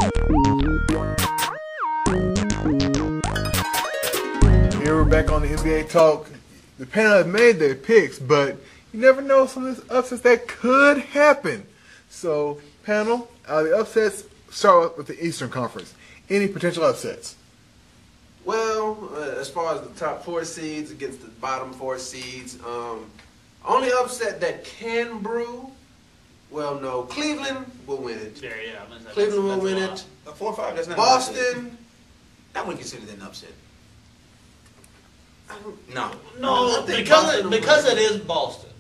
Here we're back on the NBA talk. The panel have made their picks, but you never know some of these upsets that could happen. So, panel, the upsets start with the Eastern Conference. Any potential upsets? Well, as far as the top 4 seeds against the bottom 4 seeds, only upset that can brew. Well, no, Cleveland will win it. Yeah. Cleveland will win it. 4 or 5. That's not Boston. I wouldn't consider that an upset. No. No, because it is Boston.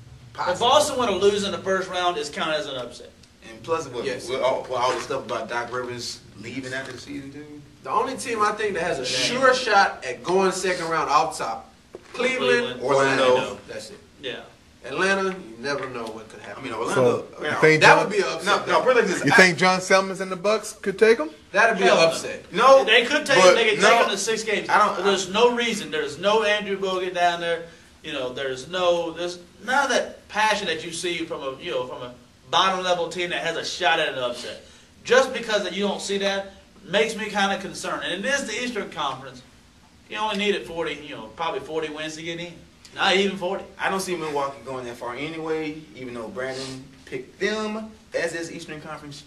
If Boston were to lose in the first round, it's counted as an upset. And plus, with all the stuff about Doc Rivers leaving after the season, too. The only team I think that has a sure shot at going second round off top, Cleveland, Orlando. That's it. Yeah. Atlanta, you never know what could happen. I mean, Orlando. That would be an upset. No, put it like this. You think John Selmans and the Bucks could take them? That'd be an upset. No, they could take them. They could take them to 6 games. There's no reason. There's no Andrew Bogut down there. You know, there's none of that passion that you see from a bottom level team that has a shot at an upset. Just because you don't see that makes me kind of concerned. And it is the Eastern Conference. You only needed 40, probably 40 wins to get in. Not even 40. I don't see Milwaukee going that far anyway, even though Brandon picked them as his Eastern Conference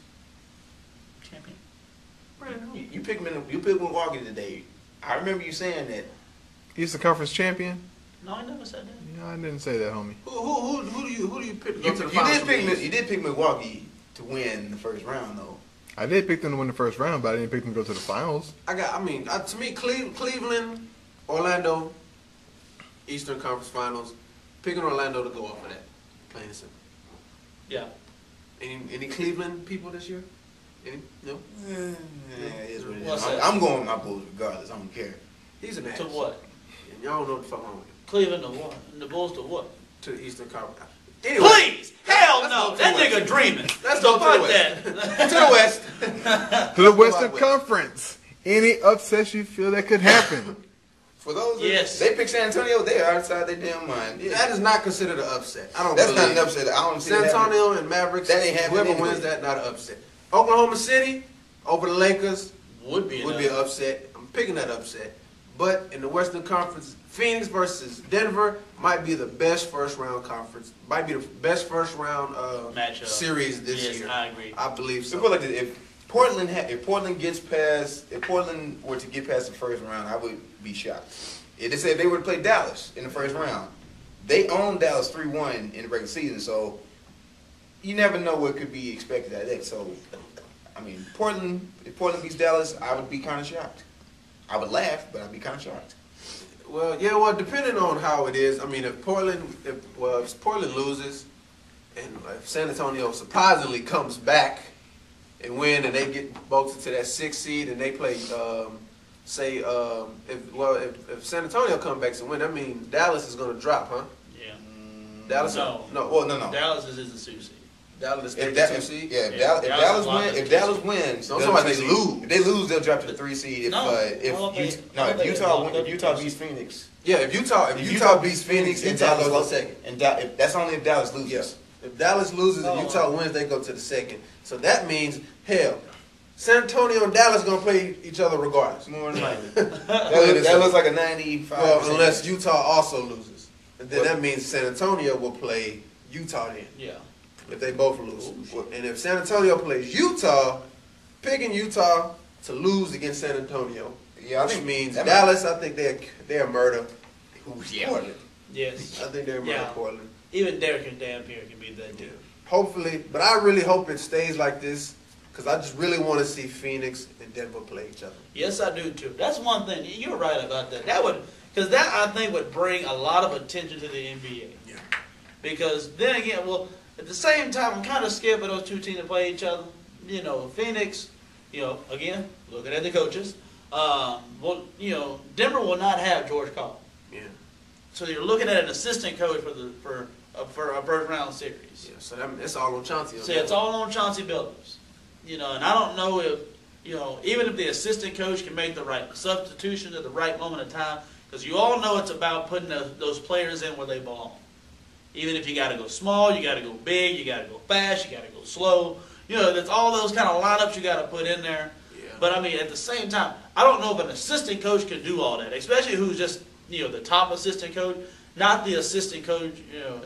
champion. Brandon, you picked Milwaukee today. I remember you saying that. Eastern Conference champion? No, I never said that. Yeah, I didn't say that, homie. Who do you pick? You did pick Milwaukee to win the first round, though. I did pick them to win the first round, but I didn't pick them to go to the finals. To me, Cleveland, Orlando, Eastern Conference Finals, picking Orlando to go off of that. Plain and simple. Yeah. Any Cleveland people this year? No? It is what it What's is. that? I'm going with my Bulls regardless. I don't care. He's an ass. To what? And y'all don't know what the fuck wrong with him. Cleveland to what? And the Bulls to what? To the Eastern Conference. Anyway, Please! Hell let's no! go to That the nigga West. dreaming. Let's go to the West. that. To the West. To the Western Conference. Any upsets you feel that could happen? For those, Yes. They pick San Antonio. They're outside their damn mind. Yeah. That is not considered an upset. I don't. That's believe not an upset. I don't see San that happening. Antonio and Mavericks. That ain't happening Whoever anyway. wins that, not an upset. Oklahoma City over the Lakers Would be an upset. I'm picking that upset. But in the Western Conference, Phoenix versus Denver might be the best first round conference. Might be the best first round Matchup. series this year. Yes, I agree. I believe so. So put it like this, if Portland were to get past the first round, I would be shocked. If they said if they were to play Dallas in the first round, they own Dallas 3-1 in the regular season, so you never know what could be expected out of that. So, I mean, if Portland beats Dallas, I would be kind of shocked. I would laugh, but I'd be kind of shocked. Well, depending on how it is. I mean, if Portland loses, and if San Antonio surprisingly comes back and win, and they get bolted to that 6th seed, and they play, if San Antonio comes back and win, that means Dallas is going to drop, huh? Yeah. Dallas? No. Well, no. Dallas is the 2 seed. Dallas is the 2 seed. If Dallas wins, if they lose, they'll drop to the 3 seed. If Utah beats Phoenix. Yeah, if Utah beats Phoenix, and Dallas goes second. And that's only if Dallas loses. Yes. If Dallas loses and Utah wins, they go to the 2nd. So that means, hell, San Antonio and Dallas going to play each other regardless. More than likely. that looks like a 95%. Well, unless Utah also loses. And then that means San Antonio will play Utah then. Yeah. If they both lose. And if San Antonio plays Utah, picking Utah to lose against San Antonio, which means Dallas, I think they're murder. Portland. Yes. I think they're murder Portland. Even Derek and Dampier can be that too. Hopefully, but I really hope it stays like this because I just really want to see Phoenix and Denver play each other. Yes, I do too. That's one thing. You're right about that. Because that I think would bring a lot of attention to the NBA. Yeah. Because then again, at the same time, I'm kind of scared for those two teams to play each other. Phoenix, again, looking at the coaches. Denver will not have George Karl. Yeah. So you're looking at an assistant coach for a first round series. Yeah. So it's all on Chauncey. It's all on Chauncey Billups. And I don't know if even if the assistant coach can make the right substitution at the right moment in time, because you all know it's about putting those players in where they belong. Even if you got to go small, you got to go big, you got to go fast, you got to go slow. There's all those kind of lineups you got to put in there. But I mean, at the same time, I don't know if an assistant coach can do all that, especially who's just the top assistant coach, not the assistant coach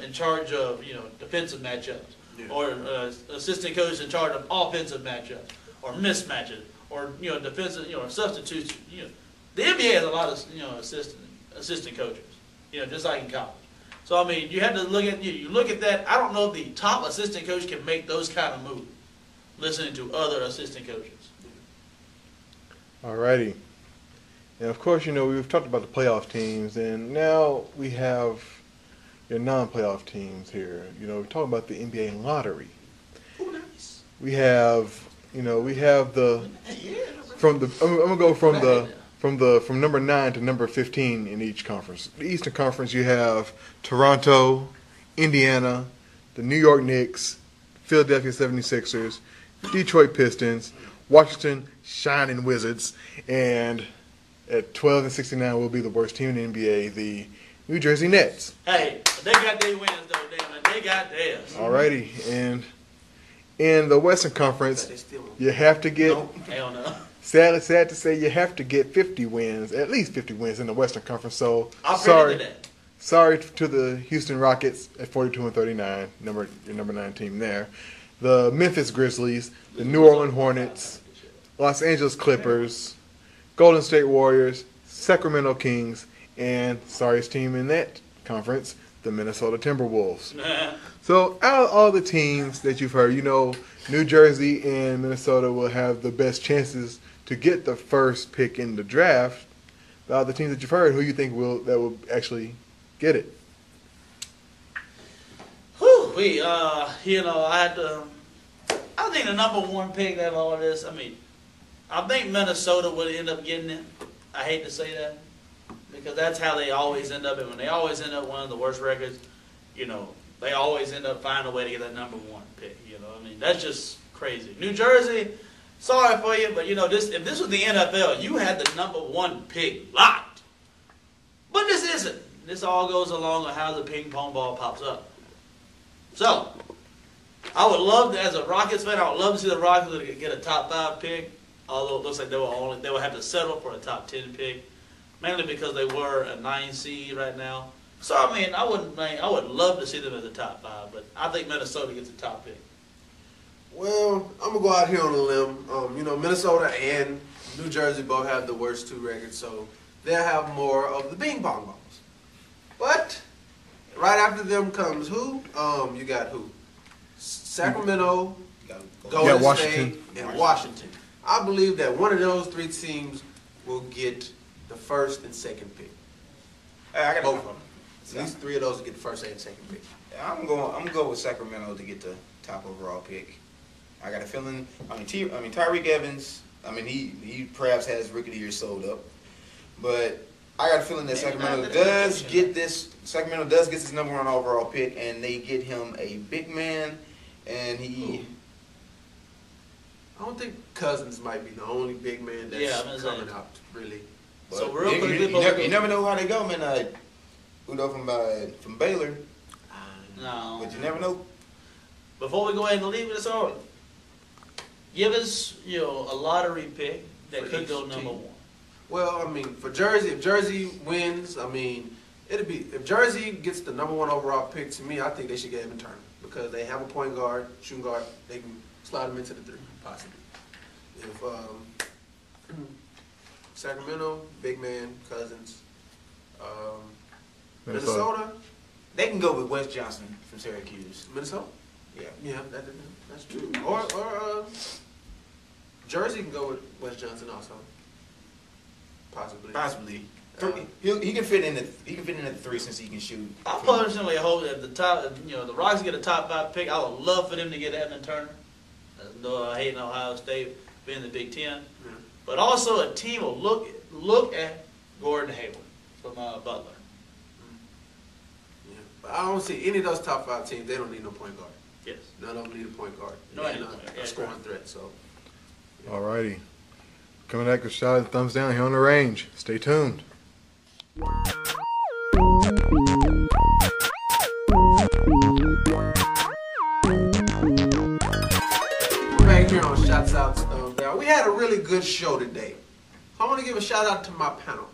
in charge of defensive matchups, or assistant coach in charge of offensive matchups or mismatches or defensive substitutes. The NBA has a lot of assistant coaches, just like in college. So I mean, you have to look at you look at that. I don't know if the top assistant coach can make those kind of moves, listening to other assistant coaches. Alrighty. And of course, we've talked about the playoff teams, and now we have your non-playoff teams here. We're talking about the NBA lottery. Oh, nice. We have, we have the I'm gonna go from number 9 to number 15 in each conference. The Eastern Conference, you have Toronto, Indiana, the New York Knicks, Philadelphia 76ers, Detroit Pistons, Washington Shining Wizards, and at 12 and 69 will be the worst team in the NBA, the New Jersey Nets. Hey, they got their wins though, damn it. They got theirs. Alrighty, and in the Western Conference, you have to get. Hell no. Sad to say, you have to get 50 wins, at least 50 wins in the Western Conference. So I'll sorry to the Houston Rockets at 42 and 39, your number 9 team there. The Memphis Grizzlies, the New Orleans Hornets, Los Angeles Clippers, Golden State Warriors, Sacramento Kings, and sorriest team in that conference, the Minnesota Timberwolves. So out of all the teams that you've heard, New Jersey and Minnesota will have the best chances to get the first pick in the draft. Out of the teams that you've heard, who you think will actually get it? Whew, I think the number 1 pick out of all this, I think Minnesota would end up getting it. I hate to say that, because that's how they always end up. And when they always end up one of the worst records, they always end up finding a way to get that number 1 pick. That's just crazy. New Jersey, sorry for you, but if this was the NFL, you had the number 1 pick locked. But this isn't. This all goes along with how the ping pong ball pops up. So, I would love to, as a Rockets fan, I would love to see the Rockets get a top 5 pick. Although it looks like they will have to settle for a top 10 pick, mainly because they were a 9 seed right now. So I would love to see them as a top 5, but I think Minnesota gets a top pick. Well, I'm gonna go out here on a limb. Minnesota and New Jersey both have the worst 2 records, so they'll have more of the ping pong balls. But right after them comes who? You got who? Sacramento, Golden State, and Washington. I believe that one of those 3 teams will get the first and second pick. I got both of them. At least 3 of those will get the first and second pick. I'm going to go with Sacramento to get the top overall pick. I got a feeling. Tyreek Evans. He perhaps has Rookie of the Year sold up, but I got a feeling that Sacramento does get this number 1 overall pick, and they get him a big man, and he. I don't think Cousins might be the only big man that's coming out, really. But so real quick, you never know how they go, man. From Baylor. No. But you never know. Before we go ahead and leave this on, give us a lottery pick that could go number 1. Well, for Jersey, if Jersey wins, it'd be if Jersey gets the number 1 overall pick. To me, I think they should get Evan Turner because they have a point guard, shooting guard. They can slide him into the 3, possibly. If Sacramento, big man, Cousins, Minnesota, they can go with Wes Johnson from Syracuse. Minnesota. Yeah, that's true. Or Jersey can go with Wes Johnson also. Possibly. He can fit in at the 3 since he can shoot. I personally hope that the Rockets get a top 5 pick. I would love for them to get Evan Turner. Though I hate Ohio State being the Big Ten, but also a team will look at Gordon Hayward from Butler. Yeah, but I don't see any of those top 5 teams. They don't need no point guard. Yes, none of them need a point guard. No, a scoring threat. So, yeah. Alrighty, coming back with shot and thumbs down here on the range. Stay tuned. Back here on Shots Out, we had a really good show today. So I want to give a shout out to my panel.